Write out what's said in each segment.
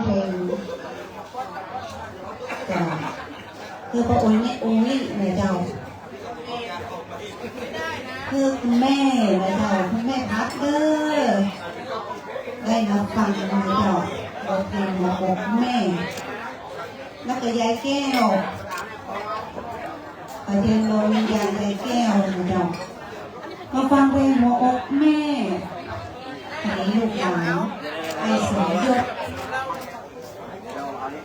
เพลงจ้ะคือพระองค์นี่องค์นี่ในเจ้าคือคุณแม่ในเจ้าคุณแม่พัดเด้อได้มาฟังในเจ้าบทเพลงของคุณแม่แล้วก็ยายแก้วอาเทียนโลวิญญาณยายแก้วในเจ้ามาฟังเพลงหัวอกแม่อันนี้ลูกหลานไอ้สมยศ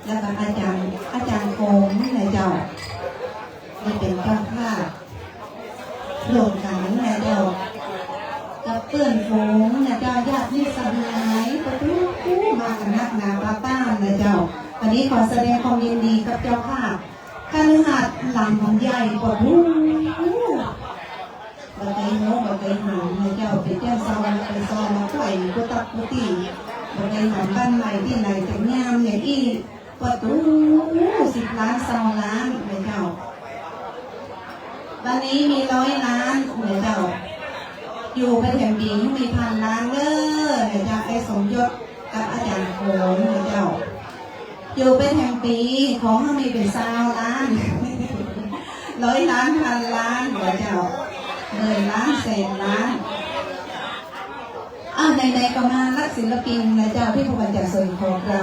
แล้วก็อาจารย์โกงในเจ้าได้เป็นเจ้าภาพโหลดกันในเจ้ากับเพื่อนฝูงในเจ้าญาติมิตรสหายประตูมากันนักหนาปาต้านในเจ้าวันนี้ขอแสดงความยินดีกับเจ้าภาพการหัดหลังของใหญ่กว่าผู้บัดไปโน้บัดไปหางในเจ้าเป็นเจ้าซาวไปซอมาข่อยกุตักกุตีบัดไปหางบ้านใหม่ที่ไหนแต่งามอย่างอี้ประตู10 ล้าน2 ล้านในเจ้าวันนี้มี100 ล้านในเจ้าอยู่ไปแถมปีมี1,000 ล้านเด้อในเจ้าไอ้สมยศกับอาจารย์โขงในเจ้าอยู่ไปแถมปีของเขามีเป็น20 ล้าน100 ล้าน1,000 ล้านในเจ้า10 ล้าน100 ล้านในก็มารักศิลปินในเจ้าที่ผู้บัญชาส่วนของเรา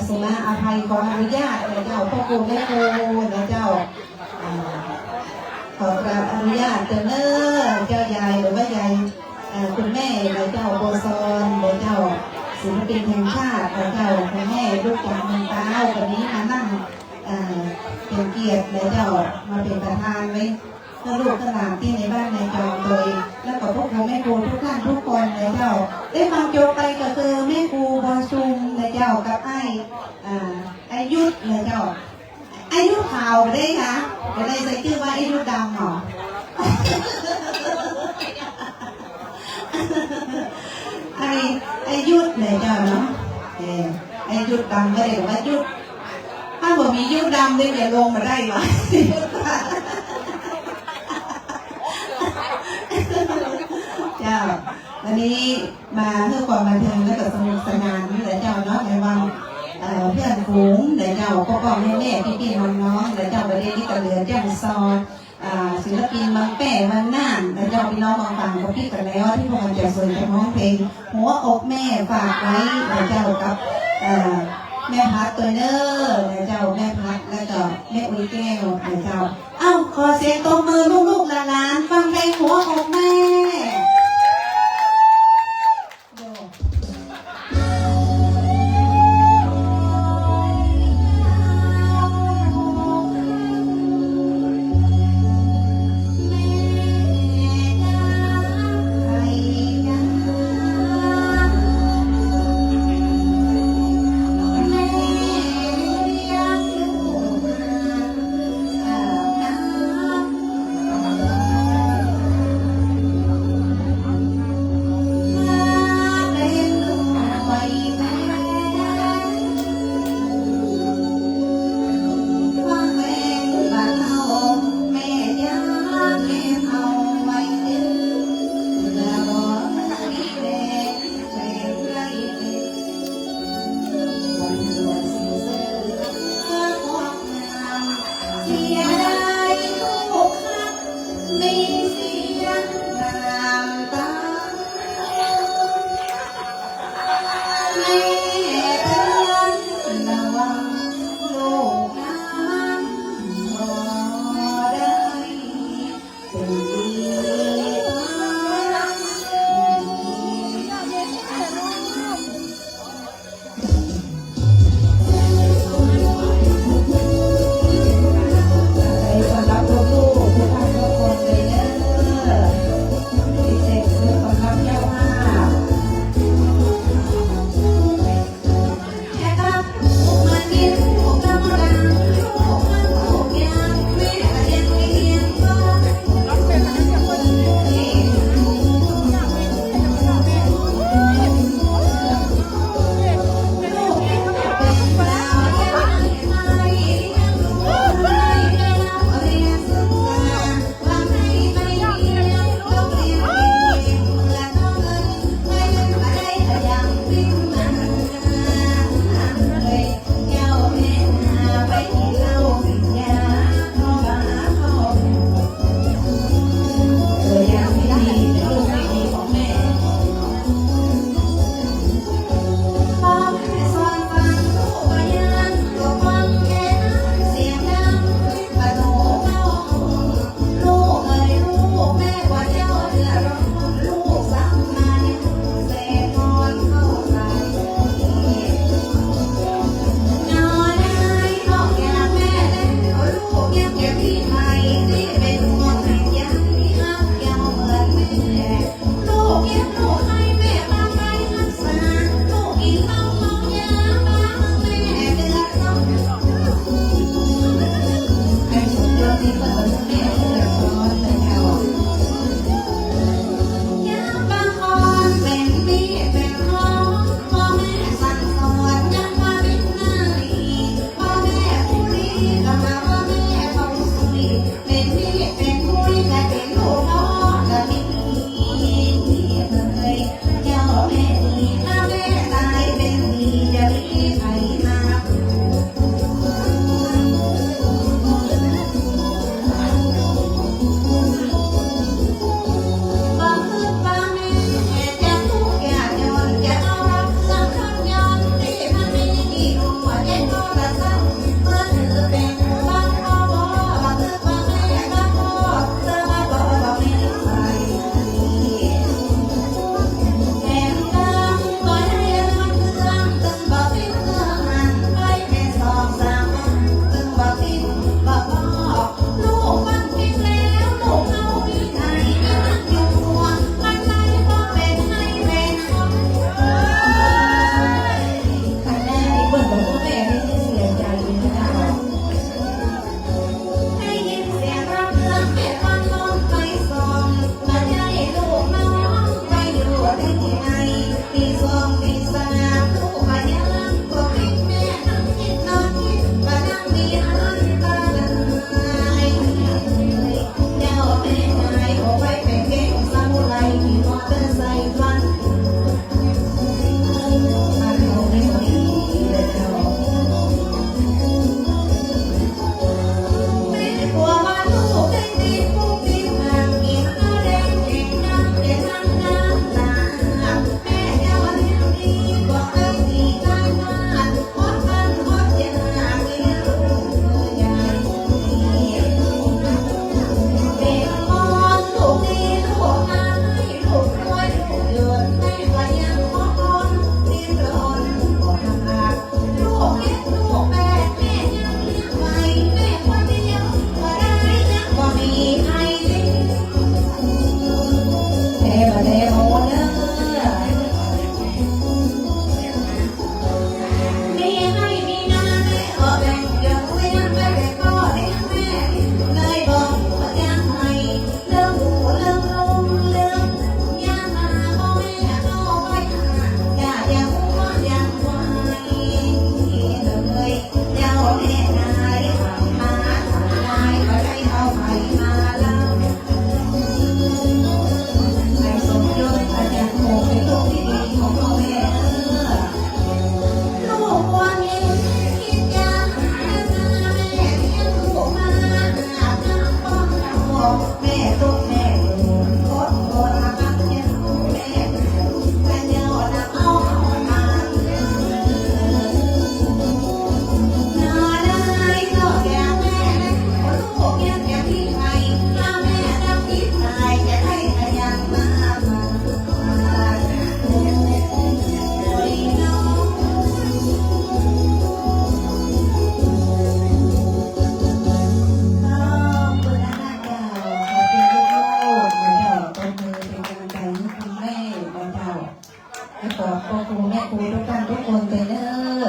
สุมาอภัยขออนุญาตในเจ้าพ่อครูแม่ครูในเจ้าขอกราบอนุญาตเจ้าเจ้ายายหรือว่ายายคุณแม่ในเจ้าโบซอนในเจ้าศิลปินแห่งชาติในเจ้าคุณแม่ลูกจากเมืองตาววันนี้มานั่งเป็นเกียรติในเจ้ามาเป็นประธานไว้เพื่อลูกหลานที่ในบ้านในจองโดยแล้วก็พวกเราแม่ครูทุกท่านทุกคนในเจ้าได้ฟังโจไปก็คือแม่ครูบอชุมในเจ้ากับไอยุทธในเจ้าไอยุทธขาวได้ค่ะก็ได้ใส่ชื่อว่าไอยุทธดำหรอไอยุทธในเจ้าเนาะไอยุทธดำก็เรียกว่ายุทธถ้าผมมียุทธดำเนี่ยลงมาได้หรอเจ้าวันนี้มาเพื่อความบันเทิงและก็สนุกสนานนี่แหละเจ้าเนาะในวันเพื่อนฝูงเดี๋ยวเจ้าพ่อแม่พี่น้องเดี๋ยวเจ้าประเด็นที่กระเหลือเจ้าซอศิลปินบางแป้บางน่านเดี๋ยวเจ้าพี่น้องบางฝั่งก็พี่กันแล้วที่พวกมันจะสวยจะร้องเพลงหัวอกแม่ฝากไว้เดี๋ยวเจ้ากับแม่พัดตัวเนอร์เดี๋ยวเจ้าแม่พัดแล้วก็แม่อุ้ยแก้วเดี๋ยวเจ้าขอเสียงตบมือลูกๆหลานๆฟังเพลงหัวอกแม่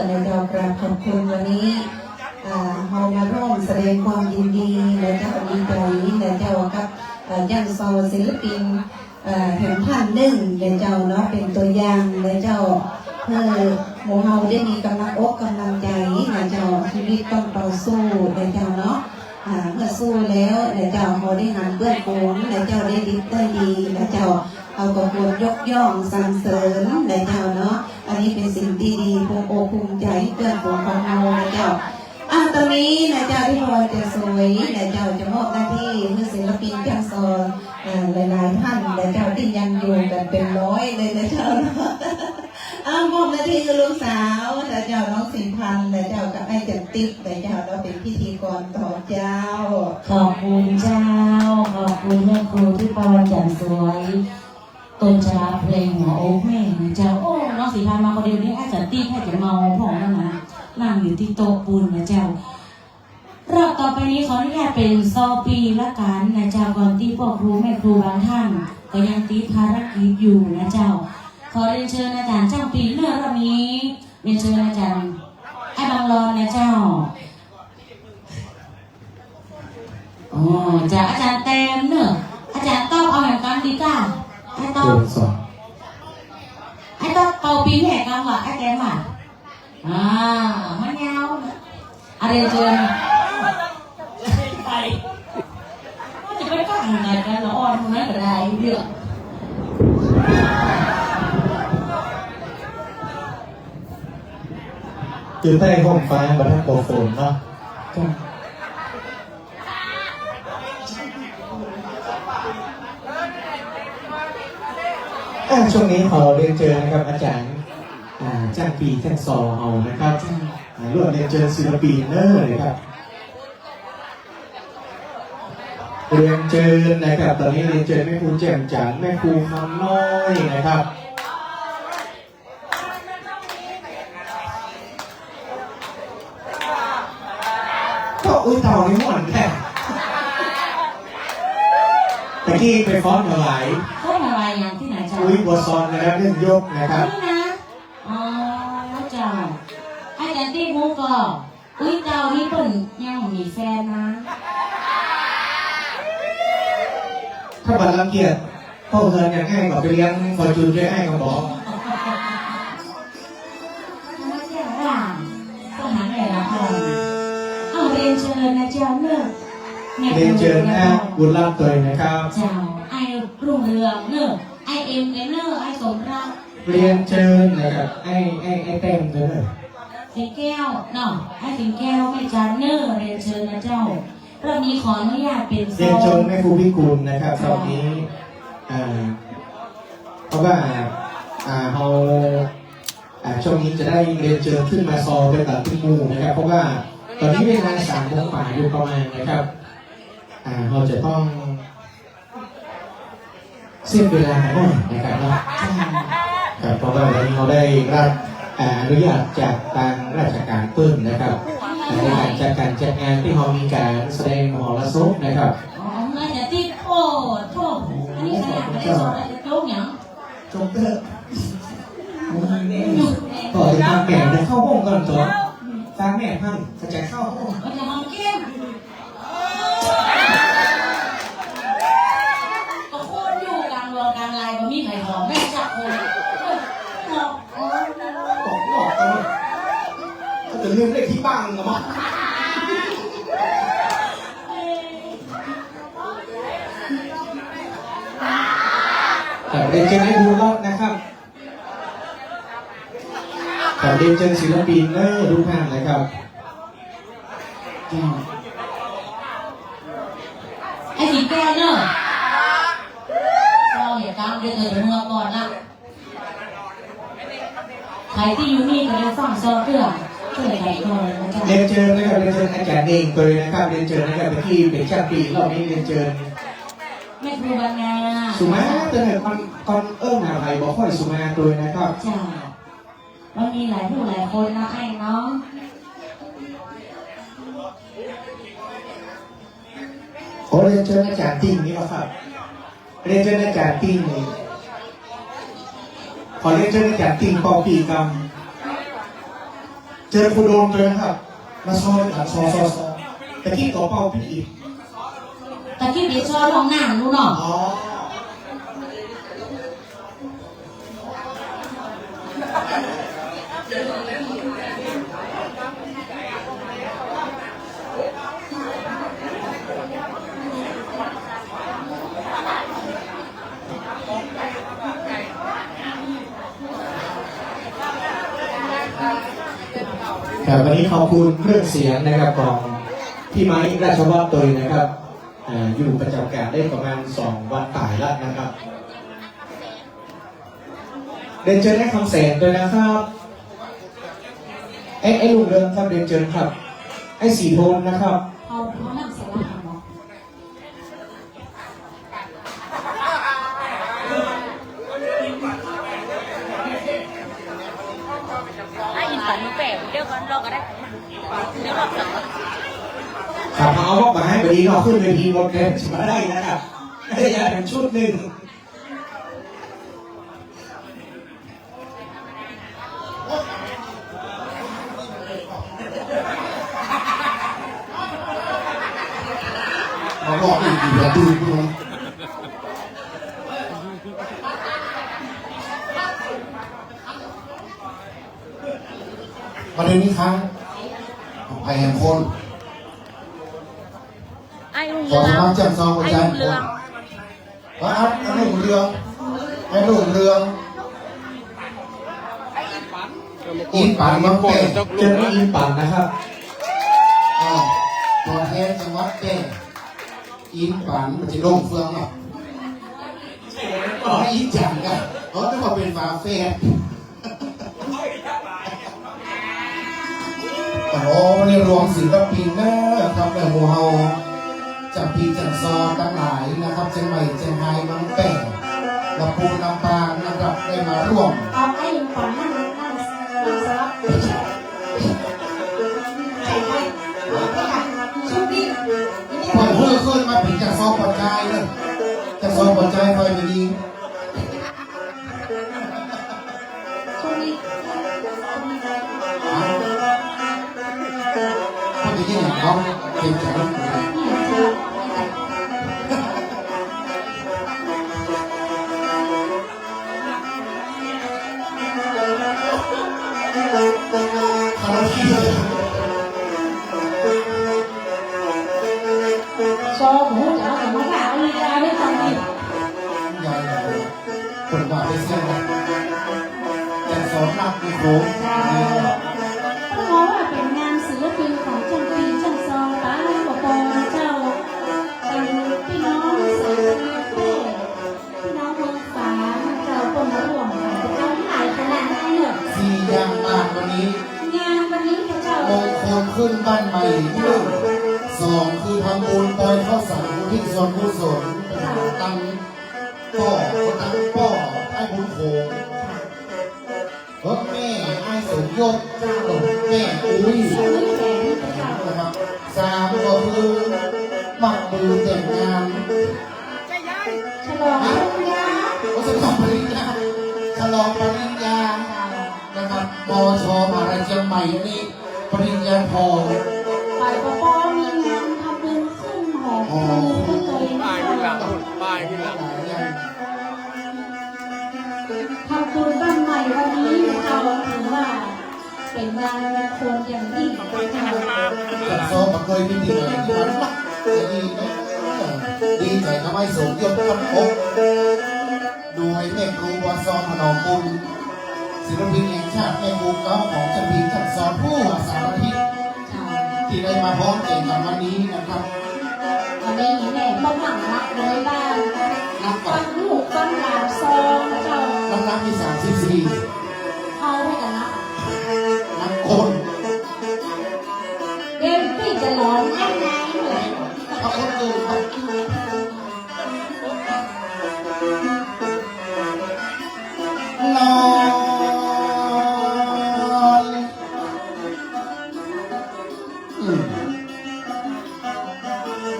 ในเจ้ากราบขอบคุณวันนี้เรามาร่วมแสดงความยินดีในเจ้าดีใจในเจ้ากับยังโซศิลปินแห่งท่านหนึ่งในเจ้าเนาะเป็นตัวอย่างในเจ้าเพื่อหมู่เฮาได้มีกำลังอกกำลังใจในเจ้าชีวิตต้องต่อสู้ในเจ้าเนาะเมื่อสู้แล้วในเจ้าเขาได้หันเบื้องโกนในเจ้าได้ดีได้ดีในเจ้าเอากระบวนยกย่องสรรเสริญในเจ้าเนาะอันนี้เป็นสิ่งดีๆภูมิอกภูมิใจเพื่อนฝูงของเราในเจ้าตอนนี้นายเจ้าที่พอจะสวยนายเจ้าจะมอบหน้าที่ให้ศิลปินจังซอนหลายๆท่านนายเจ้าที่ยังอยู่กันเป็นร้อยเลยนายเจ้ามอบหน้าที่คือลูกสาวนายเจ้าน้องสิงพันธ์นายเจ้ากับไอ้จันติ๊บนายเจ้าเราเป็นพิธีกรต่อเจ้าขอบคุณเจ้าขอบคุณแม่ครูที่ปอจันสวยต้นชลาเพลงหัวโอ้แม่เจ้าโอ้น้องสิพันธ์มาคนเดียวนี้ไอ้จันติ๊บให้จะเมาพ่องนั่นนะนั่งอยู่ที่โต๊ะปูนนะเจ้ารอบต่อไปนี้ขออนุญาตเป็นซอปีละกันนะเจ้าก่อนที่พ่อครูแม่ครูบางท่านก็ยังติดภารกิจอยู่นะเจ้าขอเรียนเชิญอาจารย์ช่างปีเรื่องรอบนี้เรียนเชิญอาจารย์ไอ้บางรอนนะเจ้าอ๋อจากอาจารย์เต็มเนอะอาจารย์ต้องเอาอย่างกันดีก้าไอ้ต้องเป่าปีแห่กันว่ะไอ้แกมอ่ะมันยาวอะไรเชิญไปก็จะไปก้างไงกันละอ่อนตรงนั้นก็ได้เรื่องอยู่ใต้ห้องฟ้าบรรทัดโปรโฟนเนาะช่วงนี้ขอเรียนเชิญนะครับอาจารย์จ้างปีแท่งซอเอานะครับร่วมเรียนเชิญศิลปินเนอร์เลยครับเรียนเชิญนะครับตอนนี้เรียนเชิญแม่ครูแจ่มจันทร์แม่ครูคำน้อยนะครับก็เต่าในหมอนแค่ตะกี้ไปฟ้อนถวายอย่างที่ไหนจ๊ะบัวซอนนะครับเรื่องยกนะครับนี่นะอ๋อจ้าไอ้แต่ที่มูก็เจ้านี่เพิ่นยังมีแฟนนะถ้าบัตรรังเกียจพ่อเงินอย่างง่ายกว่าไปเลี้ยงฟอร์จูนได้ง่ายกว่าบอกไม่ใช่หรอต้องหาไหนละคนเอาเรียนเชิญนะเจ้าเนอะเรียนเชิญนะบุญรับตัวนะครับเจ้าไอ้รุ่งเรืองเนอะไอเอ็มเนอร์ไอสมรักเรียนเชิญนะครับไอเต็มเลยสิงแก้วเนาะไอสิงแก้วแม่จันเนอร์เรียนเชิญนะเจ้ารอบนี้ขออนุญาตเป็นเรียนเชิญแม่ครูพิกุลนะครับรอบนี้เพราะว่าเราช่วงนี้จะได้เรียนเชิญขึ้นมาซอเป็นแบบพิมูนะครับเพราะว่าตอนนี้เวลา3 โมงกว่าอยู่ประมาณนะครับเราจะต้องเสียเวลาหน่อยนะครับเนาะเพราะว่าวันนี้เราได้รับอนุญาตจากทางราชการเพิ่มนะครับในการจัดงานที่เรามีการแสดงมหรสพนะครับน่าจะติดโอ้โทษอันนี้ขนาดไม่ได้สอนอะไรจะโจ๊กอย่างโจ๊กเตอร์ต่อจากแม่จะเข้าห้องก่อนตัวตามแม่พันจะเข้าห้องมันจะมองเข้มก็โคตรอยู่กลางกลางลายก็มีไข่หอมแม่จับคนจะลืมเลขที่บ้านกันมั้งเรียนเชิญให้ดูรอบนะครับเรียนเชิญศิลปินเนอร์ทุกท่านนะครับไอ้สิงแก้วเนอะเราอย่าตามเดินเมื่อก่อนนะใครที่อยู่นี่ก็ได้ฟังซอเรื่องเรียนเชิญนะครับเรียนเชิญอาจารย์เองตัวนะครับเรียนเชิญนะครับไปที่เป็นช่างปีรอบนี้เรียนเชิญแม่ครูบรรณาสุมาเตือนก่อนหาใครบอกค่อยสุมาตัวนะครับจ้ามันมีหลายผู้หลายคนนะไอ้เนาะเรียนเชิญอาจารย์ติ้งนี่ป่ะครับเรียนเชิญอาจารย์ติ้งนี่ขอเรียนเชิญอาจารย์ติ้งปอปีกรรม เจอคุณโดนเลยนะครับมาซอยซอแต่ที่ต่อเป้าพี่อีก ตะกี้ดีชอบลองหน้าดูเนาะ อ๋อ ครับวันนี้ขอบคุณเครื่องเสียงนะครับของพี่ไม้ราชวัฒน์ตัวนะครับอยู่ประจำการได้ประมาณ2 วันต่ายแล้วนะครับเดินเชิญให้คำแสนด้วยนะครับไอ้ลุงเดินครับเดินเชิญครับไอ้สีโทนนะครับ เขานั่งสลับกันเนาะ ไอ้อินฝันมันแปลกเดี๋ยวก่อนรอก็ได้เดี๋ยวรอบสอง ขับเอาบอกมาให้วันนี้เราขึ้นเวทีรถเกินมาได้นะครับได้ยาเป็นชุดหนึ่ง มาบอกอีกอย่าดูดูประเด็นนี้ครั้งไปแห่งคน ไอ้รุ่ง ขอ เรื ส อง มัครแจ่มซองหัว ไอ้ ใจ รุ่งเรือง ว่าอัดให้หุ่นเรืองให้หุ่นเรืองอินปันมันเป็น เจอที่อินปังนะครับ ตัวแทนจังหวัดเป็นอินปันมันจะลงเฟืองเนาะก็อินจังกันเขาจะมาเป็นฝาแฝดโอ้โหวันนี้รวมศิลปินนะครับในหมู่เฮาจากปีจากซอทั้งหลายนะครับเชียงใหม่เชียงรายน้องแป้งลำพูนลำปางนะครับได้มาร่วม เอาไอ้ฝันนั่งสลับใจให้ชุดนี้ พอเพื่อขึ้นมาผิดจากซอปัจจัยเลยจากซอปัจจัยคอยไปยิง ชุดนี้ เขาไปยิงอย่างเขาเป็นแขก คาราคี ชอบหูจ๋าแต่มาด่าลีลาไม่ทำดี ใหญ่คนว่าไปเสียงแต่สอนนักมีโค้ง เพราะว่าเป็นงานศิลปินของจังปีจังซองป้าปกองเจ้าเป็นพี่น้องเสือเฟ่พี่น้องเมืองฝางเจ้าคนมาร่วมเจ้าที่หลายขนาดนั้นเนี่ย สี่อย่างมากวันนี้ งานวันนี้พระเจ้าม งคลขึ้นบ้านใหม่หนึ่งสองคือทำบุญปล่อยข้าวสารอุที่ส่วนกุศลตั้งพ่อไอ้บุญโขงรถแม่ไอ้สมยศแม่อุ้ย ชีวิตแก่ที่พระเจ้า นะครับสามก็คือมักมือแต่งงาน ฉลองปริญญา ก็จะทำปริญญาฉลองปริญญานะครับปชมหาลัยเชียงใหม่นี่ปริญญาโท ฝ่ายปกครองมีงานทำบุญขึ้นหอครูขึ้นตัวเอง หลายอย่าง ทำบุญบ้านใหม่วันนี้เราถือว่าเป็นงานมงคลอย่างยิ่งของพระเจ้า กับโซมาเคยมีดีเลยที่มันมักจะดีไหมดีใจทำให้สมยศกับอกโดยแม่ครูวาซอนมโนกุลศิลปินแห่งชาติแม่ครูเก้าของจันทีจันสอนผู้สารทิศที่ได้มาพร้อมเก่งกับวันนี้นะครับ วันนี้แม่ต้องหลังรักเลยบ้าง นัก ฟั ปั ง ด ลูกฟังหลานซองเจ้า น้ำหนักที่34 เข้าให้กันนะ นักคน เดินพี่จะหลอนแน่นายเลย ถ้าคนอื่นครับนอน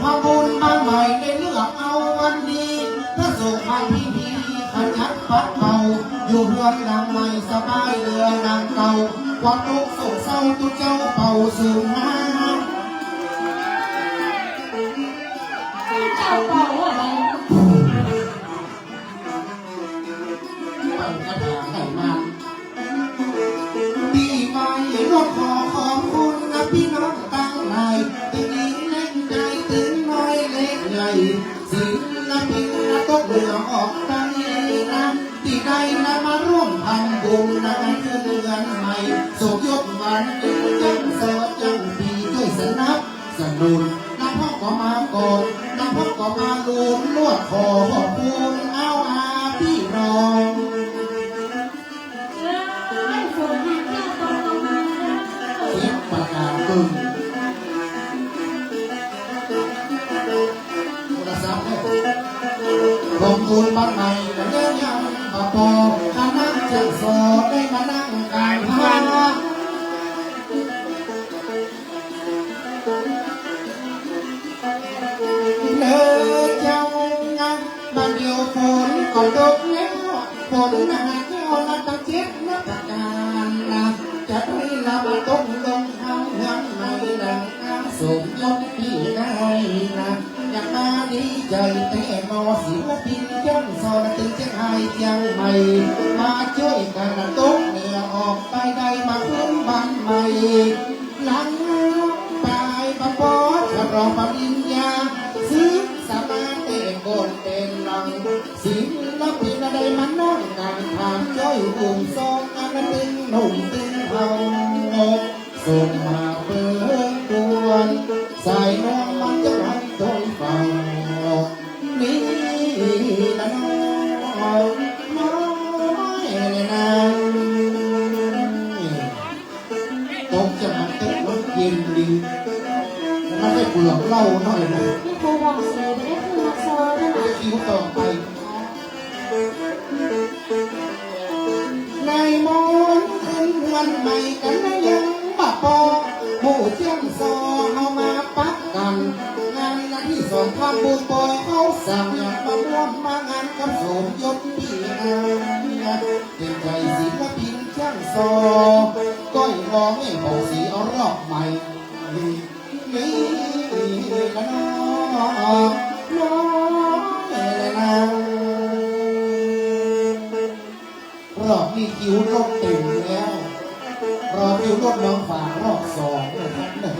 พระบุญบ้านใหม่ได้เลือกเอาวันดีเพื่อส่งให้พี่ขยันปัดเป่าอยู่เรือนนางใหม่สบายเรือนางเก่า ความทุกข์โศกเศร้าตุเจ้าเป่าสู่น้ เจ้าเป่าอะไร ำเป่ากระถางให้มันปีใหม่รถขอบคุณนะพี่น้องตั้งหลายถึงหญิงเล็กใหญ่ถึงน้อยเล็กใหญ่ศิลปินนะต้องเรือออกไปนะที่ใดนะมาร่วมทำบุญนะเพื่อเดือนใหม่สุขยกวันยังโสดยังดีด้วยสนับสนุนน้ำพ่อก็มาก่อนน้ำพ่อก็มาลุมลวดขอขอบคุณเอาอาพี่น้อง ฝนแห้งแค่ตกมา เสียงประกาศกึ่งโทรศัพท์เนี่ยลงทุนบ้านใหม่แต่เดินยังปะปอคณะจะสอบได้มานั่งกลางทางเลิกเจ้างันมาเดียวฝนก็ตกแล้วฝนหนาแก้วละตะเจ็บนักการนะจะได้ละมาต้มลงทางยันไม่ดังน้ำสูงยกพี่ได้นะอยากมาดีใจแต่นอศิลปินยังสอนถึงจะให้ยังไม่มาช่วยกันต้มเหนือออกไปได้มาขึ้นบ้านใหม่หลังตายประปอดฉลองปริญญาซื้อสามาเต้นโกนเต้นหลังศิลปินได้มาน้องกันทางจ้อยอุ่มซองอันตึงหนุ่มตึงเฮาส่งมาเปิดกวนสายน้องมันจะรันตรงฝั่งนี่ละน้องน้อยเลยนะตกจะมันตึกรถเย็นดีมันได้เปลือกเหล้าหน่อยนะ พี่ครูบอกเสียไม่ได้คือมาโซ่ด้วยนะ คิวต่อไปในมนขึ้นวันใหม่กันนะยังบะปอหมู่เจียงซอเอามาปักกันงานที่สองความบุญปอยเขาสั่งอยากมาร่วมมางานกับสมยศพี่อาเป็นใจศิลปินเจียงซอก้อยร้องให้เบาสีเอารอบใหม่นี่ละน้องน้อยละนางรอบนี้คิวรถเต็มแล้วรอคิวรถน้องฝากรอบสองนะครับเนี่ย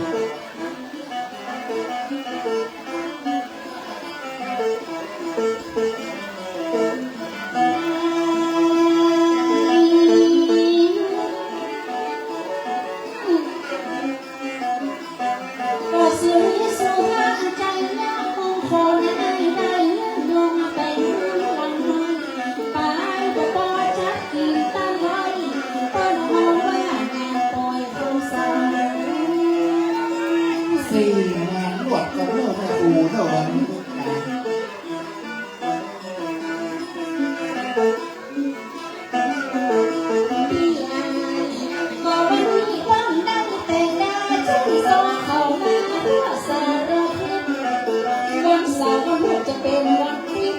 ก็ซื้อสุภาพใจแล้วคงคนได้ลงเป็นลังไปก็ต่อจักกินตาไว้ต้นหอมว่างานปล่อยเขาสั่ง สี่งานรวดกับเมื่อแม่ปูเท่าวันนี้พี่อายก็วันนี้วันได้แต่งดาจึงส่งเข้ามาเพื่อสารพิษวันเสาร์วันพุธจะเป็นวันที่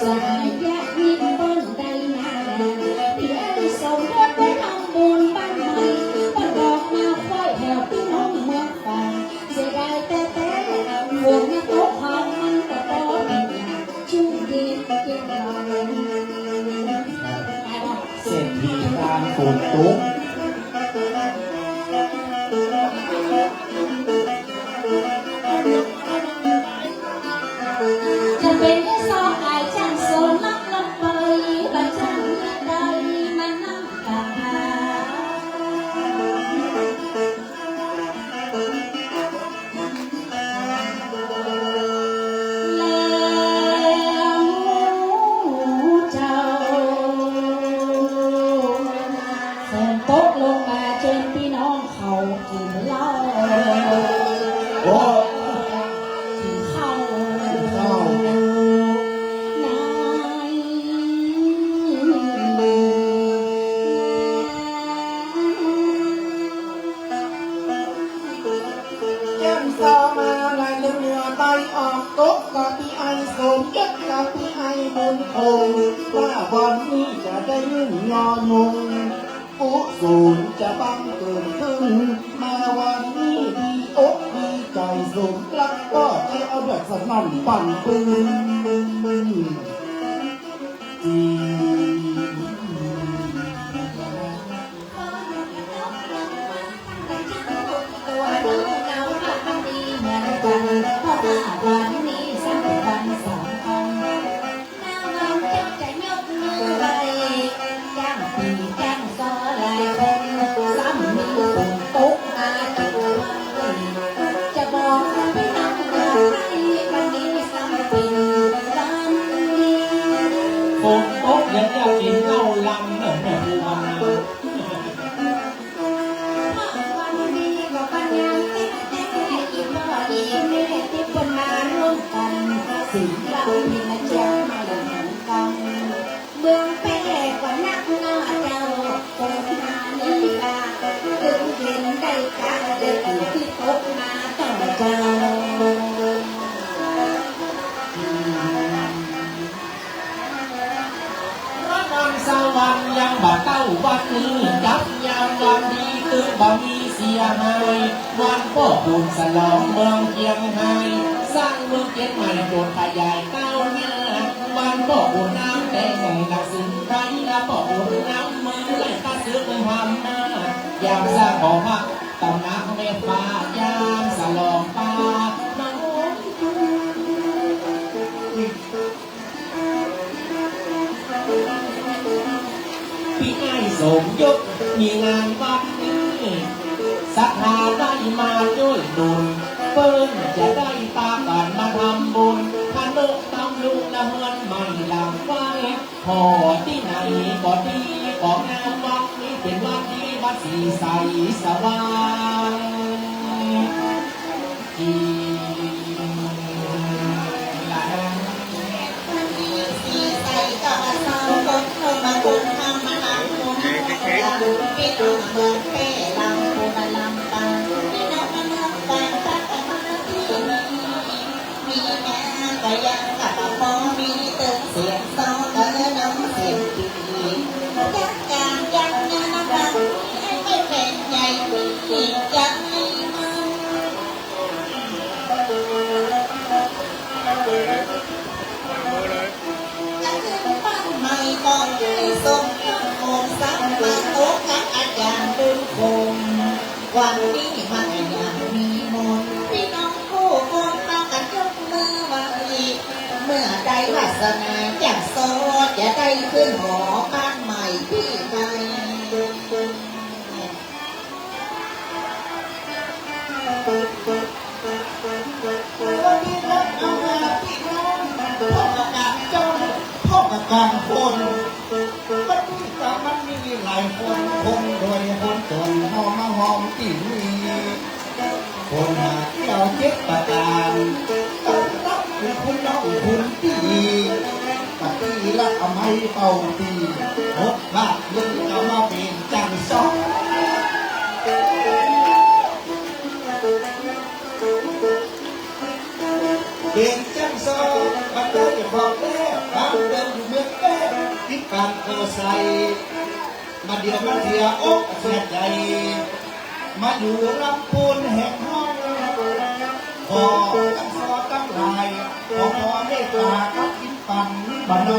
สหายญาติมิตรต้นใดนานพี่อายส่งยอดไปทำบุญบ้านใหม่บ้านดอกมาค่อยแถวพี่น้องเมืองฝ่ายเสียดายแต่ฝนไม่ตกหอมมันก็ตกเป็นอย่างชุ่มเย็นเย็นลอย เศรษฐีการฝนตก จะเป็นแค่ซอกอายช่างโซนลักลำไปบัดช่างใดมานั่งกะหาแล้วเจ้าฝนตกลงมาจนพี่น้องเขากินเหล้า โอ้ กินข้าว ข้าว นายแก้มซอมาลายเหนือใบออกตกกับพี่ไอสมยศกับพี่ไอบุญคงว่าวันนี้จะได้ยื่นงอนงอุสูนจะบังเกิด ขึ้นมาวันนี้ดีอกดีใจสุดรักก็ใจเอาเดือดสนั่นปั่นปืนตัวน้องเราพักดีเหมือนกันเพราะว่าวันนี้สักวันสำคัญน้องจับใจยกมือไว้จ้างปีจ้างซอหลายคนซ้ำมีคนตกมาตั้งวันจะบอกพี่น้องว่าให้วันนี้ซ้ำเป็นวันดี ฝนตกเดี๋ยวจะกินเหล้าลำเหมือนแบบผู้มัน วันนี้ก็ปัญญาเต้นอีกพ่ออีกแม่ที่คนมาร่วมกันสิ่งเรามีนะเจ้ามาลงกันเมืองแป้ก็นักหน้าเจ้าคนหานี้กาถึงเห็นได้กาเด็กที่ตกมาต่อเจ้า วันสวรรค์ยังบ่เต้าวันนี้ยับยามวันดีคือบ่มีเสียหายวันพ่อบุญสลองเมืองเชียงไฮ้สร้างเมืองเกียรติใหม่โดดขยายเต้าหน้าวันพ่อบุญน้ำแดงในหลักสินไทยและพ่อบุญน้ำเมืองไหลตาซื้อเป็นหำหน้ายามสร้างของพระตำหนักเมตตายามสลองปาน้องพี่ไอ้สมยศมีงานวัดนี้ศรัทธาได้มาด้วยบุญเปิ้นจะได้ตากันมาทำบุญพนกตำลุงละเฮือนไม่หลังไฟพอที่ไหนก็ดีของงานวัดนี้เป็นวัดที่วัดสีใสสว่างที่หลัง วันนี้สีใสก็มาเศร้าคนเข้ามาบุญทำมาหาบุญลำพี่น้องเมืองแค่ลำบุญลำตังพี่น้องเมืองต่างตักมาที่นี่มีแม่ก็ยังกับพ่อมีเติมเสียงโซ่ก็น้องเสียงดียักการยักงานรักให้ไม่เป็นใหญ่ที่จะให้มันไม่ต้องให้ส่งโมงสักมาโต๊ะกับอาจารย์บุญคงวันนี้มันยังมีมนพี่น้องผู้คนมากันยกมือไหวเมื่อได้วาสนาจากโซจะได้ขึ้นหอบ้านใหม่ที่ใดวันนี้รับเอามาพี่น้องพ่อประกาศเจ้าพ่อประกาศคนมันมีหลายคนคนโดยคนจนหอมมาหอมที่มีคนหาเที่ยวเจ็บประการต้องรับเป็นคนเล่าคนที่ปฏิละเอาไม้เป่าตีรถลากยึดเอามาเป็นจังซอกเป็นจังซอกมันได้จะบอกแม่บางเดินอยู่เมืองแม่ที่การโคใส่มาเดียวมาเสียอกเสียใจมาอยู่ลำพูนแห่งห้องพอตั้งซอตั้งลายพอได้ตากับกินปั่นบ้านเรา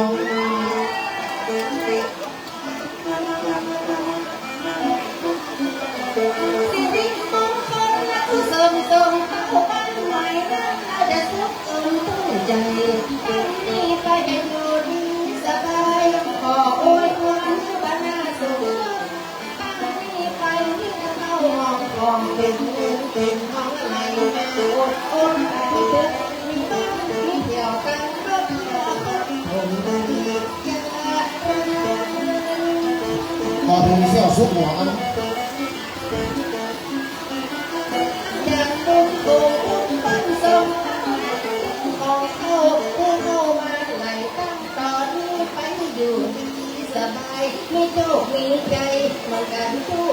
ชีวิตมงคลและผู้เสริมตรงเข้าบ้านใหม่นั้นเราจะทุกข์จนตู้ใจนี่ไปให้อยู่ดีสบายขออวยพรบ้านหน้าสุขนี่ไปที่เข้าห้องกองเป็นห้องอะไรแม่อดไปเถอะมีบ้านมีเที่ยวกันรถผมได้ยาพอถึงเสี่ยวซุกหัวกันอย่างบุญโกบุญปันสมของเขาผู้เข้ามาไหลตั้งตอนนี้ไปอยู่ดีสบายมีโชคมีใจเหมือนกันผู้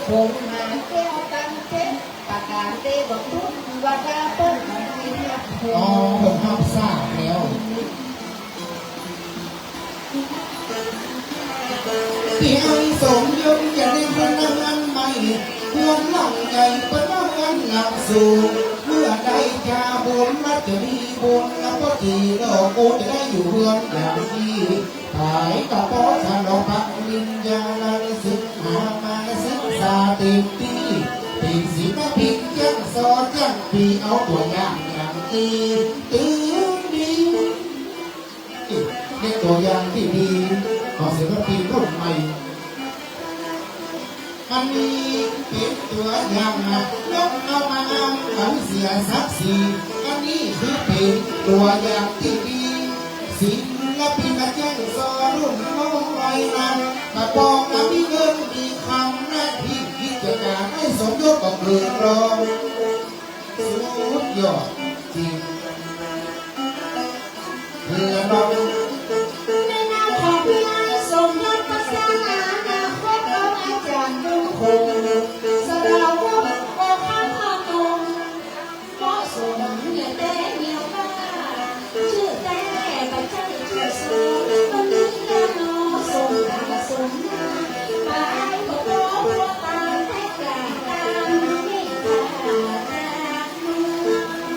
ผมหาแก้วตั้งเช็ดประกาศเตบอกทุกว่าตาเปิ้ลให้นับหัวอ๋อผมห้ามทราบแล้ว ที่ไอ้สมยงจะได้พนักงานใหม่ควรหลังใหญ่พนักงานหนักสูงเมื่อใดจะบุญมาจะดีบุญแล้วก็ทีเรากูจะได้อยู่เมืองอย่างดีหายกับพ่อฉันเราพักวิญญาณศึกหามาศึกษาเต็มที่ติดสีมาผิดจังสอนจังปีเอาตัวอย่างดีตื่นดีในตัวอย่างที่ดีของศิลปินรุ่นใหม่อันนี้เป็นตัวอย่างยกเอามาอ้างเอาเสียศักดิ์ศรีอันนี้คือเป็นตัวอย่างที่ดีศิลปินมาแจ้งสอนรุ่นน้องไว้นั้นมาบอกกับมีเงินมีคำหน้าที่กิจการให้สมยศกับเรืองรองสุดยอดจริงเรืองรองในนามของพี่นายสมยศพัฒนาอนาคตของอาจารย์รุ่งคงสราวกโอคาพานงเหมาะสมเนี่ยแต่เดียวว่าชื่อแต่ปัจจัยชื่อสูงคนนึกแน่นอสมตาสมนาไปพบพวกตาแท้กาตามไม่ขาดจากมือ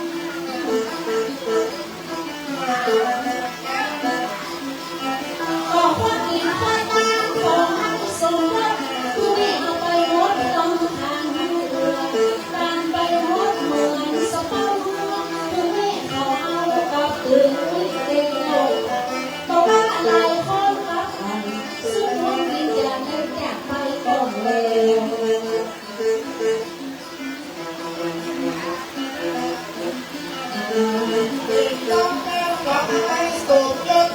ขอความอินพระตาขอให้สมรักผู้นี้เอาไปหมดต้องทางเรือการไปหมดเหมือนสะเป้าเรือผู้นี้เขาเอากับตื่นเร็วบอกว่าอะไรคนรับกันสู้ว่าวิญญาณได้จากไปก่อนเลยต้องแก้กับไอ้สมยศ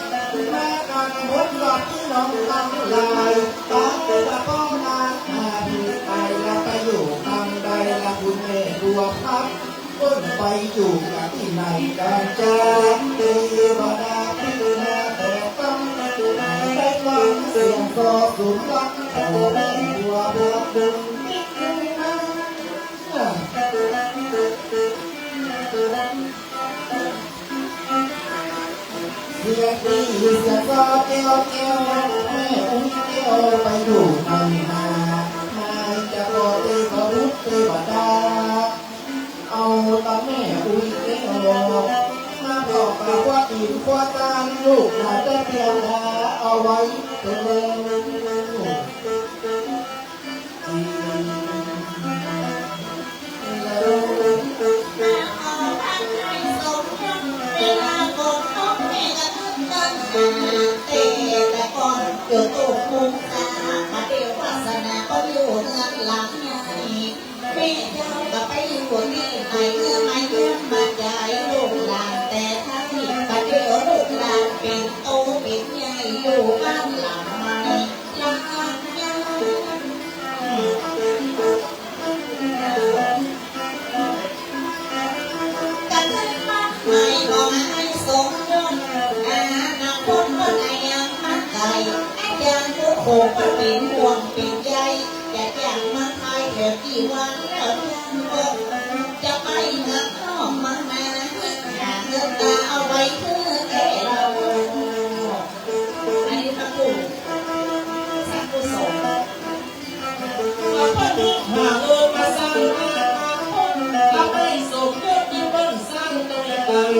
แม่กันหมดหลับที่น้องตั้งลายตาจะก็มาหาพี่ไปแล้วไปอยู่ทางใดละคุณแม่บัวพักต้นไปอยู่กับที่ไหนกันจ้าเทวดาพิจารณาแต่ต้องได้ฟังเสียงก็สุนรักแต่แม่บัวพักดึงนิดนึงนะเสียดีเสียก็เกี้ยวเกี้ยวแม่อุ้ยเกี้ยวไปดูไม่มาไม่จะรอเทวรุษเทวดาเอาตาแม่อุ้ยเกี้ยวมาบอกกับว่าอินว่าตาลูกน่าจะเพียงดาเอาไว้เตืแต่ก่อนเกิดตุกมุงตามาเดียววาสนาก็อยู่เงินหลังใหญ่แม่เจ้าก็ไปอยู่ที่ไหนเมื่อไม่เมื่อมาใหญ่ลูกหลานแต่ถ้าที่มาเดียวลูกหลานเป็นโตเป็นใหญ่อยู่บ้านหลังใหม่หลังใหญ่กันเลยมาไม่บอกให้สมยศนาคตก็ไหนยังมั่นใจไอ้ยังผู้โคก็เป็นห่วงเป็นใยอยากอย่างมาไทยเดี๋ยวกี่วันแล้วยังบอกจะไปเมืองนอกมานาหาเงินตาเอาไว้เพื่อแก่เราอันนี้พระปู่สักกุศลพระลูกหาเงินมาสร้างอนาคตทำให้สมยศที่เพิ่งสร้างตัวกัน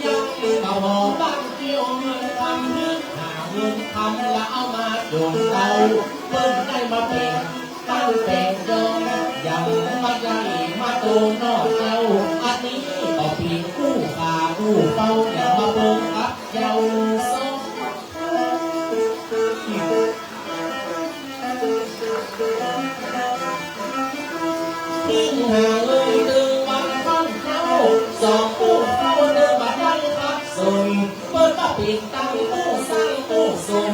ยังมาหอบางเกี่ยวเงินทำนึกหาเงินทำแล้วเอามาโยนเราเพิ่งได้มาเป็นตั้งเป็นยอมยังมาใหญ่มาโตนอกเจ้าอันนี้ก็เพียงคู่ขาคู่เป้าอย่ามาเบิ่งกับเยาสมทิ้งหาเงินดึงวันฟันเข้าสองตู้เข้าเดินมาได้พักสนเปิดมาปิดตั้งตู้สร้างตู้สม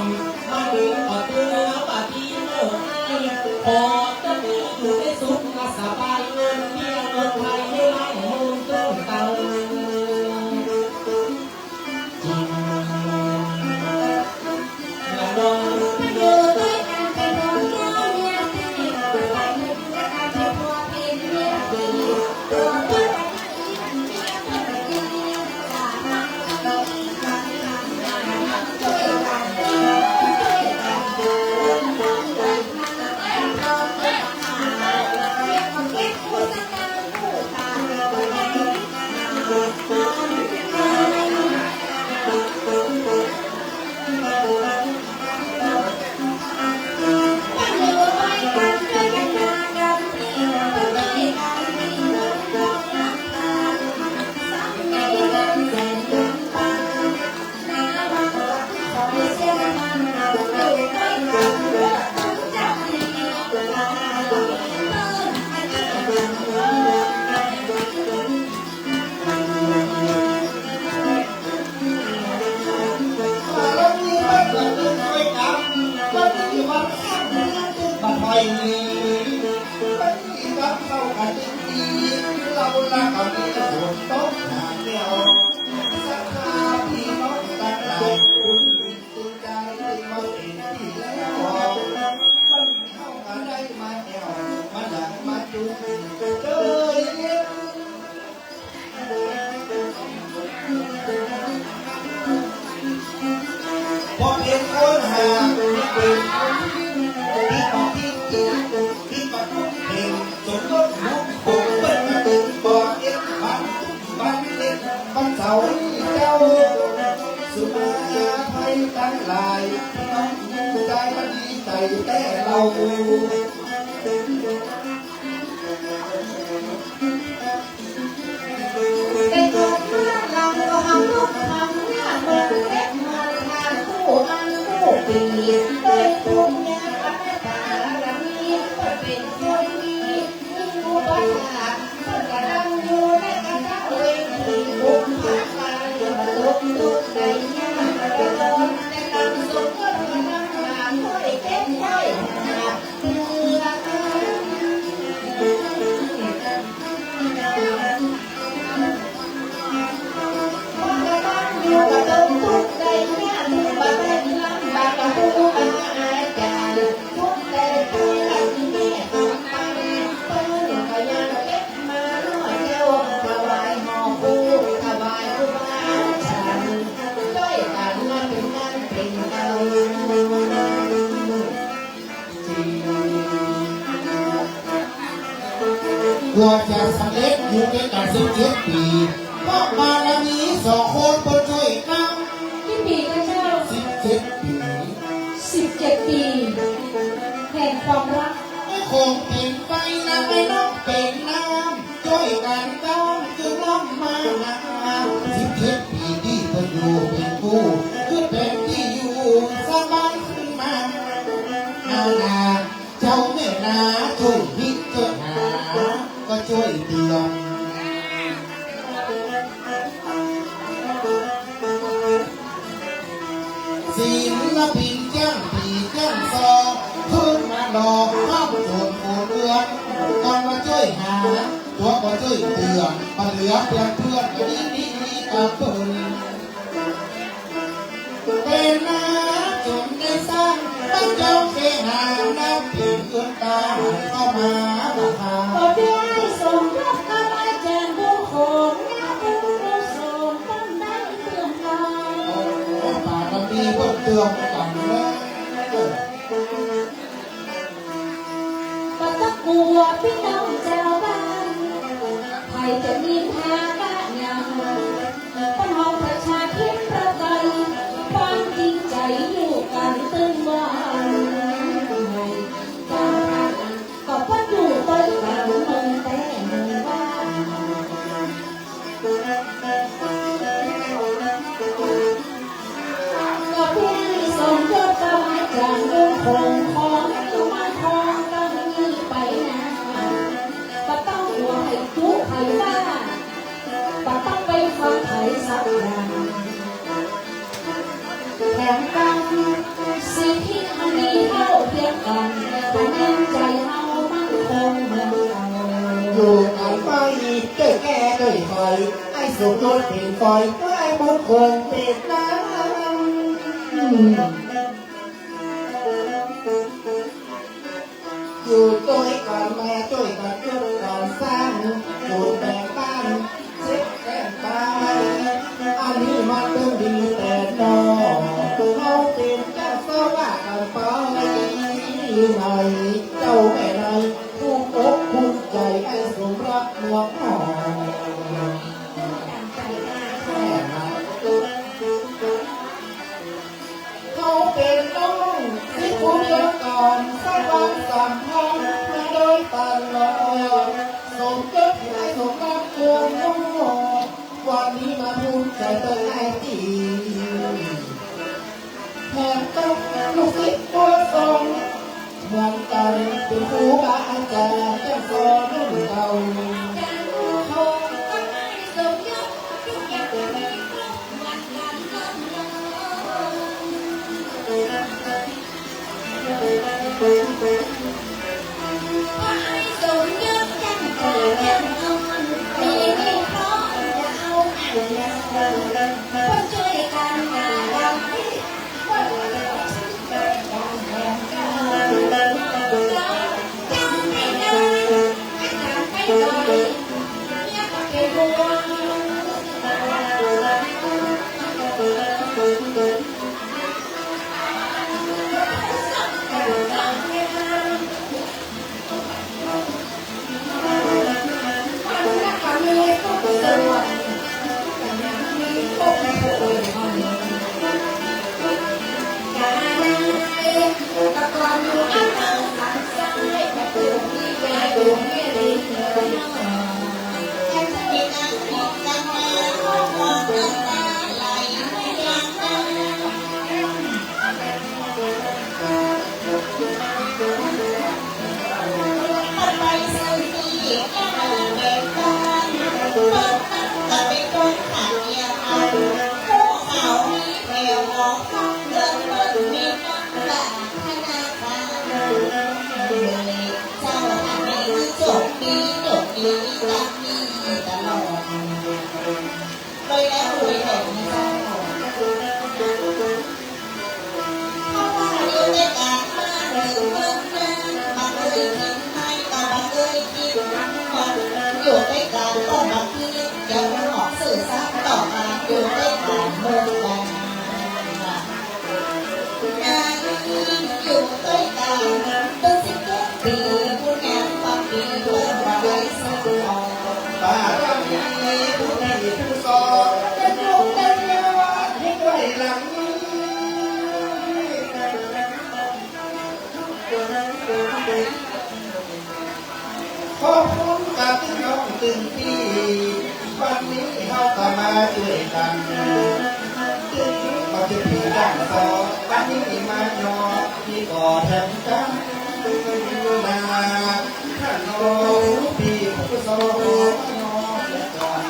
มันก็เตือปาทีเมื่อไอ้พอจะมีอยู่ในสุขสบายเงินเที่ยวเงินไทยให้ล้างมูลตื้นเตาจริง ละก็มีฝนตกหนาแก้วสักคราพี่น้องตั้งหลายคุณสุดใจมาเห็นที่แล้วมันเข้ากันได้มาแก้วมาหลังมาจุดเจอเย็นพอเป็นคนหาเป็นคนที่ต้องที่กินที่ต้องเพลงจนล้นลุกคงเปิดมาถึงก่อนเอ็ดบันเอ็ดบันเสาเจ้าสุมาภัยทั้งหลายพี่น้องใจมันดีใจแต่เราแต่ก่อนเมื่อเราก็ทำลูกทำหน้าเมืองแอบมาทางคู่อันคู่ปีโดยภูมิญาอันบารมีก็เป็นคนดีมีอุปถัมภ์เพื่อกำลังอยู่ในคณะเวทีบุญพามาอยู่มาลุกลุกในยามเดินแต่กำสุขก็กำลังหาค่อยเก็บค่อยหาเพื่ออยู่กับต้นทุกข์ใจแม่ทุกประเด็นลำบากกับผู้อาจารย์ทุกใจผู้หลังแม่ทำไปเพื่อนก็ยังเก็บมาหน่อยเดียวถวายหอผู้ถวายผู้บาฉันด้วยกันมาเป็นนั่นเป็นเราเพื่อจะสำเร็จอยู่ในการ17 ปีเพราะบารมี2 คนบนช่วยกัน ที่ปีพระเจ้า 17 ปี 17 ปีแห่งความรัก ไม่คงเป็นไฟนะไม่น้องเป็นน้ำช่วยกันต้องคือน้ำมาน้ำ17 ปีที่เพิ่งอยู่เป็นผู้คือเป็นที่อยู่สบายขึ้นมานาเจ้าแม่นาช่วยพิจารณาก็ช่วยเตือนศิลปินแจ้งปีแจ้งซอขึ้นมาดอกข้ามโจนโอเรือนก่อนมาช่วยหาตัวก็ช่วยเตือนมาเหลือเพื่อนก็นี่กับเพิ่นเป็นมาจนได้สร้างตั้งเจ้าเสหาน้ำเพียงเกินตาเข้ามาราคา ก็ได้ส่งรับคำอาจารย์ผู้คงงานผู้ส่งตั้งได้เพื่อนเรา ป่ามันมีเพิ่มเติมกันเลย ก็ตะกัวพี่น้องชาวบ้านใครจะมีทางบ้านยังปัญหาประชาธิปไตยความจริงใจอยู่กันตึงวันการก็พัดอยู่ต้นกันเมืองแต่เมืองบ้านก็เพียงส่งยศกำลังใจดูคงของอยู่มาคงตั้งนี้ไปนะก็ต้องหัวให้ทุกข์ให้บ้าก็ต้องไปฟังไทยสักอย่างแถมกันสิ่งที่มันมีเท่าเทียมกันแต่แน่ใจเฮามั่นคงเหมือนเก่า อยู่กันไปเกิดแก่เกิดไฟไอ้สุดรถเป็นไฟไอ้บุญคงเป็นน้ำอยู่ด้วยกันแม่ด้วยกันจุดกันสร้างอยู่แบ่งบ้านเช็ดแก้มตายอันนี้มันต้องดีแต่นอเขาเป็นเจ้าสว่ากันไปไหนเจ้าแม่ไหนภูมิอกภูมิใจไอ้สมรักหลวงพ่อเขาเป็นน้องที่ผู้เดียวก่อนสร้างสัมพันธ์มาโดยตลอดสมยศให้สมรักหลวงพ่อวันนี้มาภูมิใจตัวไอ้ที่แทนต้องลูกศิษย์ตัวทรงเหมือนกันเป็นครูบาอาจารย์เจ้าสอนรุ่นเก่า จะเป็นคนขาดเดียวเอาพวกเขามีแววมองเดินเดินมีน้ำตาธนาคารเจ้าทำให้จบดีจบดีรักดีตลอดเลยแล้วรวยแห่งเจ้าเพราะว่าอยู่ในการมาหรือเมืองนั้นบางเอ่ยทิ้งให้ก็บางเอ่ยกินมันอยู่ในการก็บางทียังหอกสื่อสารต่อมาอยู่ในการเมืองกันอยู่ด้วยกันตั้ง10 ปีผู้งานบางปีเพื่อนไว้สักหน่อย บ้าเรามีผู้ดีผู้สอนเป็นลูกเป็นเยาวชนให้ด้วยหลังขอบคุณกับที่น้องตื่นที่วันนี้เขาก็มาด้วยกันมาจะพี่ดังสอวันนี้มาหยอพี่ก็แทนกันมาท่านน้องพี่ผู้สอนน้องและกัน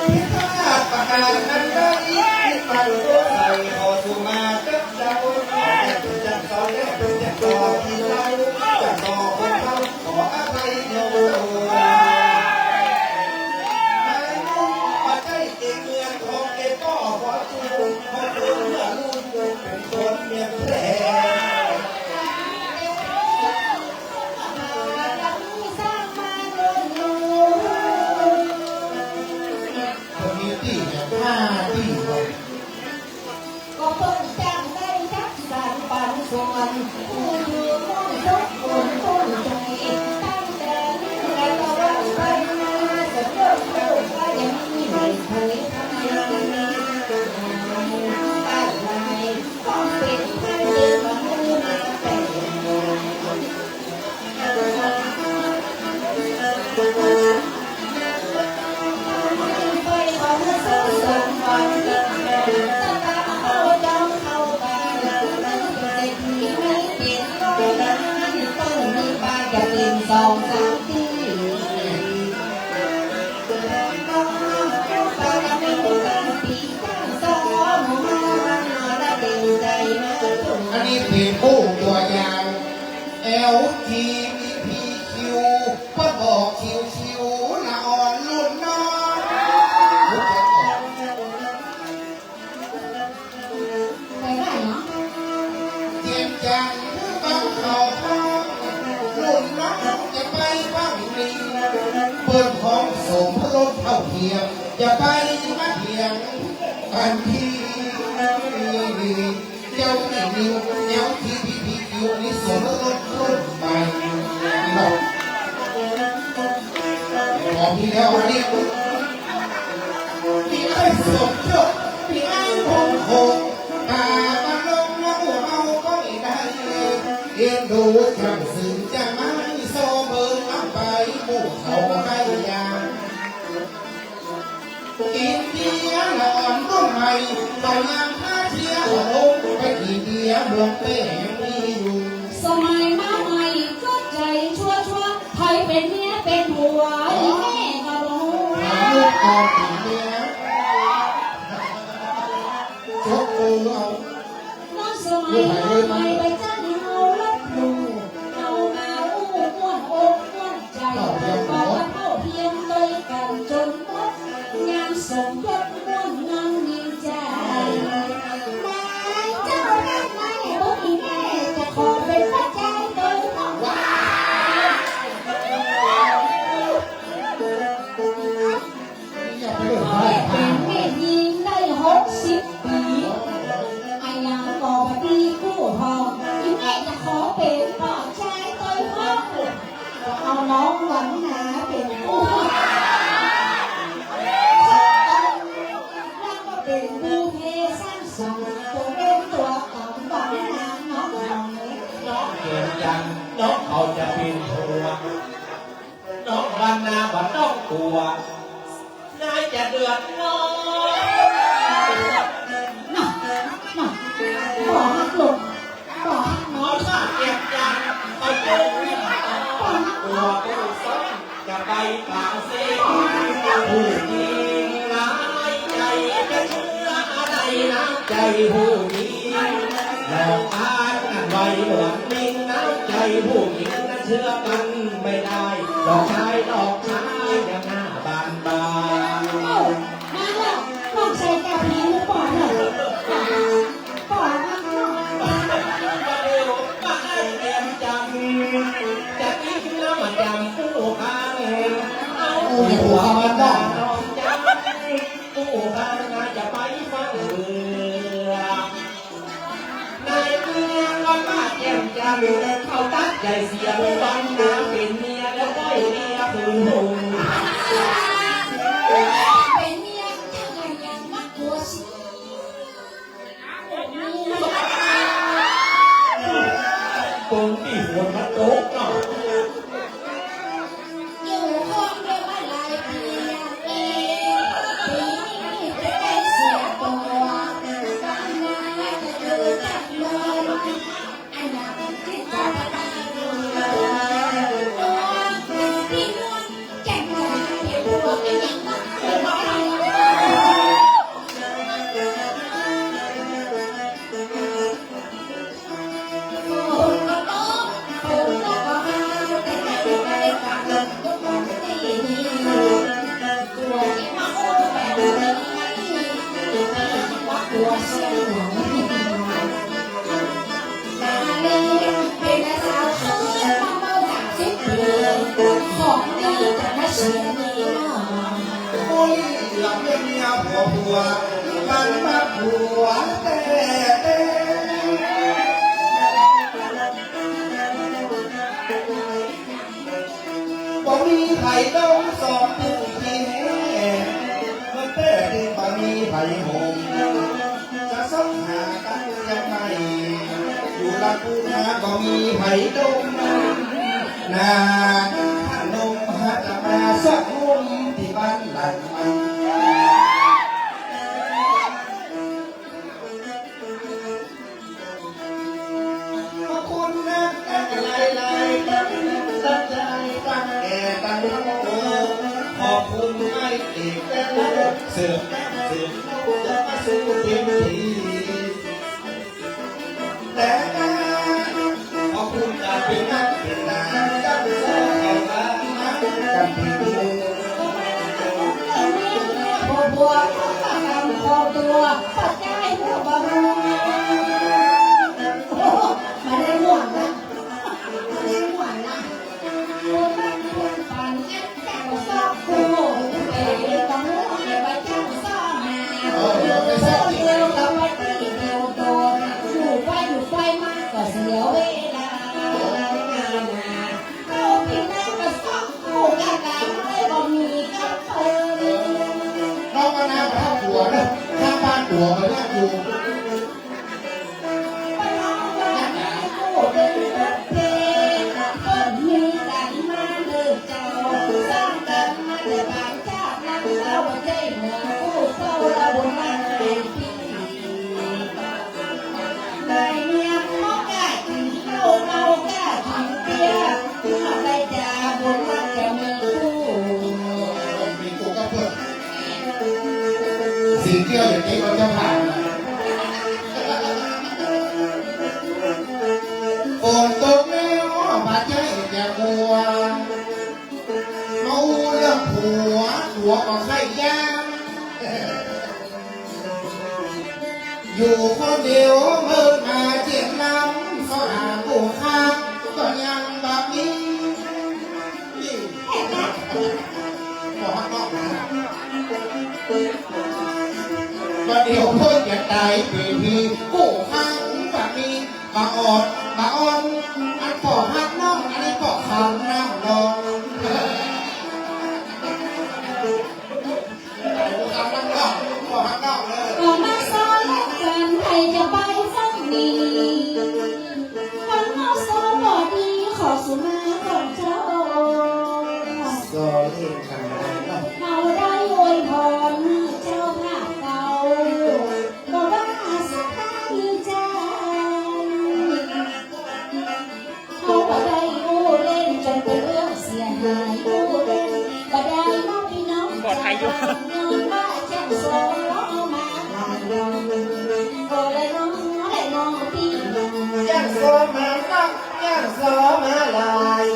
พิธาประกาศนั้นได้ปัดตัวใส่ขอสุมากับเจ้าแต่เป็นจันทร์สอนและเป็นจันทร์ต่อที่เราจันทร์ต่อคนเขาขออภัยโยปัจจัยเก็บเงินของเก็บก็ขอจูงขอจูงเมื่อลูกเป็นคนเมียแผลคนมีที่เนี่ย5 ที่เลย ก็เพิ่งจำได้ทักษะปันส่วนผู้อยู่มุ่งทุกคนต้นใจตั้งแต่นี้และตลอดไปมาจะเริ่มเริ่มก็ยังไม่เคยทำอย่างนี้บ้านไรต้องเป็นพันเดือนมือมาแต่ไปของเสือสมบัติตั้งแต่เขาจำเขาไปนั่นเป็นที่ไม่เปลี่ยนร้อยล้านต้นมีปลาจะเป็น2-3 ที่น้องน้องปลาจะเป็นการปีตั้งซ้อมมาและเป็นใจมาตุ่ม อันนี้เป็นผู้ตัวอย่าง LGBTQ เพื่อบอกชิวๆละอ่อนรุ่นน้อยรู้จักออก ไปได้เนาะ เจียมจังบังเขาท้องรุ่นน้องจะไปฟังลิงเปิดห้องส่งพระรถเท่าเทียมจะไปมาเทียงกันที่เจ้าหนิวแนวที่พี่นี่ส่งรถรุ่นใหม่บอกบอกพี่แล้ววันนี้พี่ไอ้ส่งเยอะพี่ไอ้คงตาบันลงน้ำหัวเมาก็ไม่ได้เรียนดูจำสื่อจะไม่โซเบิร์นเอาไปผู้เขาไม่ยางกินเบียร์ละอ่อนรุ่นใหม่ต่อยางท่าเชียร์หัวลงไปกินเบียร์เมืองเป้มีอยู่ สมัยมาใหม่ก็ใจชั่วชั่วไทยเป็นเมียเป็นผัวอีแม่ก็รู้ ลูกก่อนกินเบียร์จกปูเอา น้องสมัยมาใหม่ไปจ้างเอาลับดูเอามาอู้ม้วนอกม้วนใจบอกว่าเท่าเทียมเลยกันจนหมดงานสมยศม้วนงานดีใจแม่เจ้ารักไหมบอกอีแม่จะขอเป็นพระใจโดยต้องว่า อย่าไปเล่น พ่อ ไพ่ เป็ ผ่าน แม่ยิงได้60 ปีไอ้ยังก็มาดีกู้ทองอีแม่จะขอเป็นพ่อชายตัวพ่อเอาน้องหวังหาเป็นผู้แล้วก็เป็นผู้เพสร้างสรรค์ตัวเป็นตัวของหวังหาน้องหวัง น้องเก่งจังน้องเขาจะเป็นผัวน้องวันนาบ่ต้องกลัวนายจะเดือดร้อน น่ะน่ะบอกฮักหลงบอกฮักน้ น้ อ อง งข้าเก็บ ผู้หญิงหลอกอานกันไว้หลวงนิ่งน้ำใจผู้หญิงนั้นเชื่อกันไม่ได้หลอกชายอย่างหน้าบานบาน มาแล้วพ่อใช้กับแม่หรือเปล่าเนี่ยปอดมากเนาะ มาเร็วมาไอเอ็มจังจะกินน้ำจังผู้ค้างเอาหัวมาดองจังผู้ค้างจะไปฟังเรือในเมืองก็มาเอ็มจังเขาตัดใจเสียงบังนาเป็นเมียแล้วได้เมียผู้หนุ่ม เป็นเมียเจ้าอย่างมักกลัวสิ ตรงที่หัวมันโตกเนาะ อยู่ห้องได้มาหลายปีเองปีนี้จะได้เสียตัวบ้านนาจะเจอจับเลยอันนั้นที่จะไปตัวพี่นวลแก่งใจเพียงตัวเป็นอย่างมากเลย ตัวเสียงหลงนาเล่เป็นสาวสวยมาเมื่อ30 ปีของดีแต่ไม่เสียดีเนาะ โอ้ยหลับเป็นเมียผัวมันมาผัวแต่บ่มีไผ่ต้องสอบตึงที่แห่มันแต่ที่บ่มีไผ่หงจะสักหากันยังไงอยู่ละกูนาบ่มีไผ่ดงนาขนมหัดมาสักมุมที่บ้านหลังมัน ขอบคุณนะตั้งหลายๆตั้งใจตั้งแก่ตั้งโตขอบคุณให้เอกแล้วเสือกจะมาสู้เต็มที่แต่ขอบคุณการเป็นนักเป็นนางจับสองเอาละนักกันที่ดี บัวทำคอตัวปัจจัยหัวบำรุงมาได้ห่วงนะมาได้ห่วงนะตัวมันคนฝันแอบแก้วซอกคู่เอ๋บำรุงไปจ้างซ่อมมาโซ่เดียวกับไปตีเดียวโดนอยู่ไฟมากก็เสียเวลาเราพี่แม่ก็ซอกคู่กันกันไม่บ่มีกับเพิ่น เราก็น่าพาผัวนะถ้าบ้านผัวก็น่าอยู่ มีกูก็เพื่อสิ่งที่เราอย่างนี้เราจะผ่านฝนตกแล้วบาดใจอย่ากลัวเอาเรื่องผัวของใครยามอยู่คนเดียวเมื่อมาเจียมน้ำเขาหาผู้ค้างก็ยังแบบนี้นี่บอกนอกนะก็เดี๋ยวเพิ่งจะตายปีนี้ผู้ค้างแบบนี้มาอดมาอ่อนอันปอดหักน้องอันนี้ปอดขาวน้ำนองเอาน้ำนอกปอดหักน้องเลย ก็มาซ้อนกันใครจะไปฟังดีคนเอาซ้อนบอดีขอสุมาของเจ้า ก็เล่นกันได้เนาะ เราได้อวยพรเจ้าภาพเก่าก็ว่าสุดท้ายใจเขาก็ได้อู้เล่นจนเป็นเรื่องเสียหายอู้เล่นก็ได้น้องพี่น้องย้อนว่าแจ้งโซ่มาหาเราก็ โซมานักย่างโซมาลาย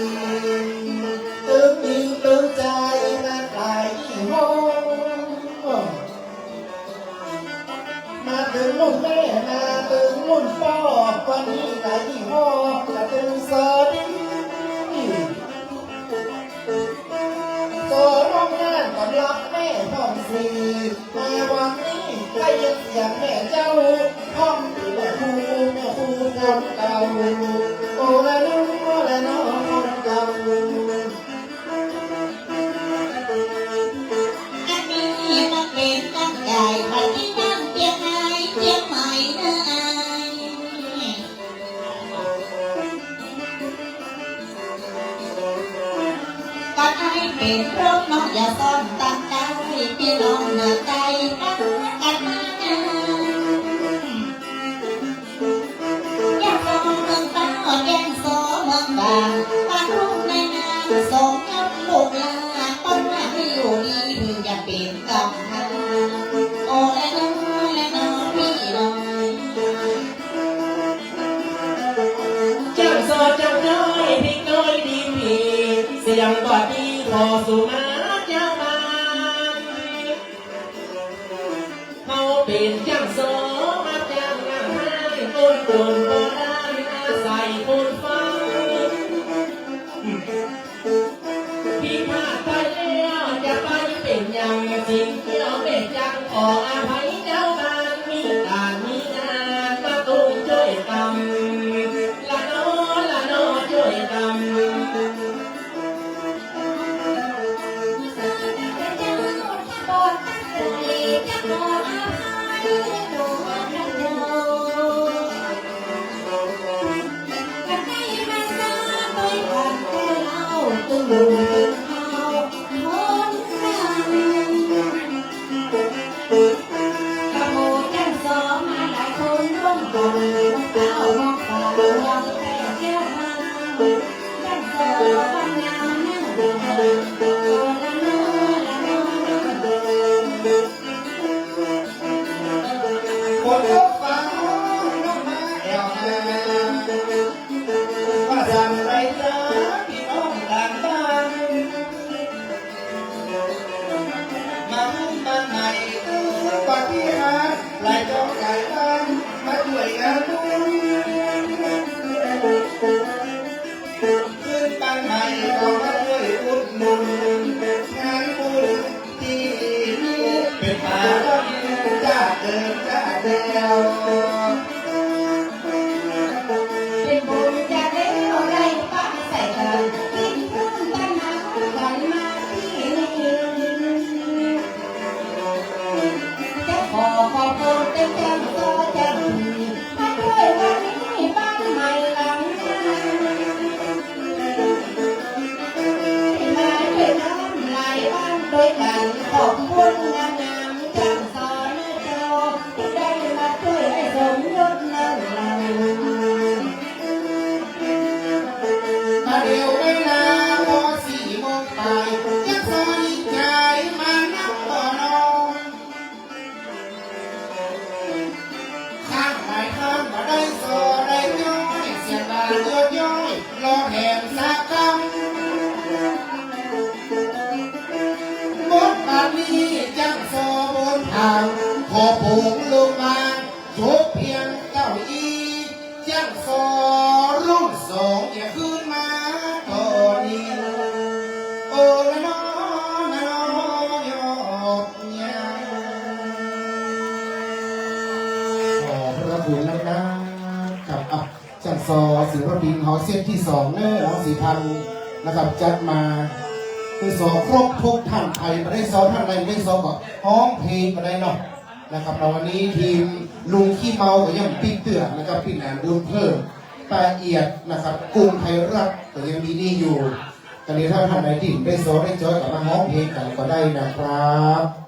ตึงยิงตึงใจนั่นไหลโฮมาถึงรุ่นแม่มาถึงรุ่นพ่อวันนี้ไหลโฮมาถึงโซดิ้งโซร้องงานกับรับแม่พ่อสีมาวันนี้ใครยังเสียงแม่เจ้าพ่อมแม่ครูคนเก่าโอละน้องโอละน้องคนเก่าอันนี้มันเป็นตั้งใจมันที่นั่งเตียงไงเตียงใหม่นะก็ให้เป็นร่มน้องอย่าซ่อนตั้งใจพี่น้องหน้าใจกันนะอยากสองเมืองฟ้าแย่งสองเมืองบางปากรุ่งในนาสองกับลูกลาต้นหน้าไม่อยู่ดีเพื่ออย่าเป็นกำพันโอ้และน้อยและน้อยพี่น้อย จังสอดจังน้อยพี่น้อยดีพี่เสียงบอดดีพอสุมาเจ้าบ้านเขาเป็นจังสอมาจังงานให้ต้นตุนบ่ได้อาศัยคนฟังพี่พลาดไปแล้วจะไปเป็นอย่างจริงเที่ยวเบ็ดจังขออภัยเจ้าบ้านมีการมีงานมาตุ้มช่วยกันละน้อช่วยกัน คนรถฟังน้องมาแอวนาว่าจำไรเจ้าพี่น้องต่างบ้านมาขึ้นบ้านใหม่ปฏิหารหลายจ้องหลายบ้านมาช่วยกันลุ้นขึ้นบ้านใหม่ก็มาช่วยอุดหนุนงานบุญที่นี่เป็นป่าร้อนจ้าเดินจ้าเดียว เป็นบุญจะได้เอาได้ป้าใส่กันกินพุ่งตั้งหากันมาที่นี่จะขอขอบคุณเต็มจังก็จังมาด้วยวันนี้บ้านใหม่หลังนั้นมาด้วยน้ำไหลบ้านด้วยกันขอบคุณงานงามจังสอนเจ้าได้มาช่วยให้สมยศนั่งหลัง มาเร็วไม่นานพอสี่โมงบ่ายยังซอยใจมานับต่อนอนข้างไหนข้างมาได้ซอได้ย้อยเสียงบาเลือดย้อยรอแหมสักคำบทบาทนี้จังซอบนทางขอผงลงมาทุกเพียงเก้าอี้จังซอรุ่นสองอย่าขึ้นมาตอนนี้โอ้ละน้อละน้อยอกยาขอพระคุณนะครับจังซอศิลปินหอเส้นที่สองเนอหอสีพันนะครับจัดมาคือสอครบทุกท่านไทยมาได้สอท่านใดไม่ได้สอก็ห้องเพลงมาได้เนาะนะครับเราวันนี้ทีมลุงขี้เมาก็ยังปีเตือนนะครับพี่หนานบุญเพิ่มตาเอียดนะครับกรุงไทยรัฐก็ยังมีนี่อยู่ตอนนี้ถ้าท่านใดที่ได้สอได้จอยกับมาห้องเพลงกันก็ได้นะครับ